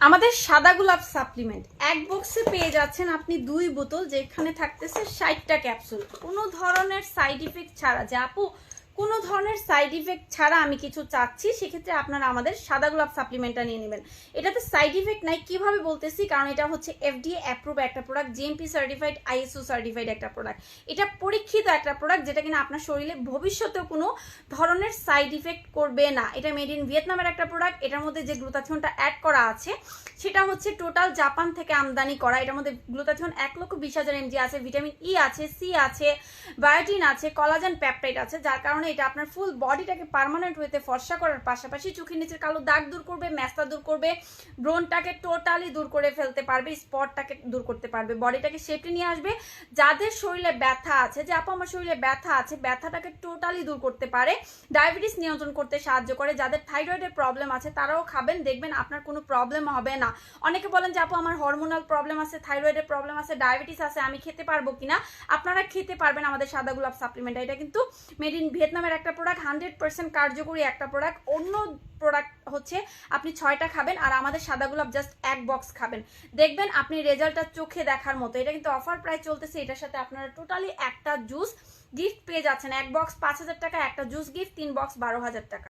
আমাদের সাদা গোলাপ সাপ্লিমেন্ট এক বক্সে পেয়ে যাচ্ছেন আপনি 2 বোতল, যেখানে থাকতেছে 60টা ক্যাপসুল, কোনো ধরনের সাইড ইফেক্ট ছাড়া। যে আপু কোনো ধরনের সাইড ইফেক্ট ছাড়া আমি কিছু চাচ্ছি, সেক্ষেত্রে আপনারা আমাদের সাদা গোলাপ সাপ্লিমেন্টটা নিয়ে নেবেন। এটাতে সাইড ইফেক্ট নাই। কিভাবে বলতেছি, কারণ এটা হচ্ছে FDA অ্যাপ্রুভ একটা product, GMP certified, ISO certified একটা প্রোডাক্ট। এটা পরীক্ষিত একটা প্রোডাক্ট, যেটা কিনা আপনার শরীরে ভবিষ্যতেও কোনো ধরনের সাইড ইফেক্ট করবে না। এটা মেড ইন ভিয়েতনামের একটা প্রোডাক্ট। এটার মধ্যে যে গ্লুটাথিয়নটা অ্যাড করা আছে সেটা হচ্ছে টোটাল জাপান থেকে আমদানি করা। এটার মধ্যে গ্লুটাথিয়ন 1,20,000 mg আছে, ভিটামিন ই আছে, সি আছে, বায়োটিন আছে, কোলাজেন পেপটাইড আছে, যার কারণে এটা আপনার ফুল বডিটাকে পার্মানেন্ট ওয়েতে ফর্সা করার পাশাপাশি চোখের নিচের কালো দাগ দূর করবে, মেস্তা দূর করবে, ব্রনটাকে টোটালি দূর করে ফেলতে পারবে, স্পটটাকে দূর করতে পারবে, বডিটাকে শেপে নিয়ে আসবে। যাদের শরীরে ব্যথা আছে, যে আপু আমার শরীরে ব্যথা আছে, ব্যথাটাকে টোটালি দূর করতে পারে, ডায়াবেটিস নিয়ন্ত্রণ করতে সাহায্য করে। যাদের থাইরয়েডের প্রবলেম আছে তারাও খাবেন, দেখবেন আপনার কোনো প্রবলেম হবে না। অনেকে বলেন যে আপু আমার হরমোনাল প্রবলেম আছে, থাইরয়েডের প্রবলেম আছে, ডায়াবেটিস আছে, আমি খেতে পারবো কিনা? আপনারা খেতে পারবেন আমাদের সাদা গোলাপ সাপ্লিমেন্ট। এটা কিন্তু মেড ইন ভিয়েতনামের একটা প্রোডাক্ট, 100% কার্যকরী একটা প্রোডাক্ট। অন্য প্রোডাক্ট হচ্ছে আপনি 6টা খাবেন, আর আমাদের সাদা গোলাপ জাস্ট 1 বক্স খাবেন, দেখবেন আপনি রেজাল্টটা চোখে দেখার মতো। এটা কিন্তু অফার প্রাইস চলতেছে। এটার সাথে আপনারা টোটালি একটা জুস গিফট পেয়ে যাচ্ছেন। 1 বক্স 5,000 টাকা, একটা জুস গিফট 3 বক্স 12,000 টাকা।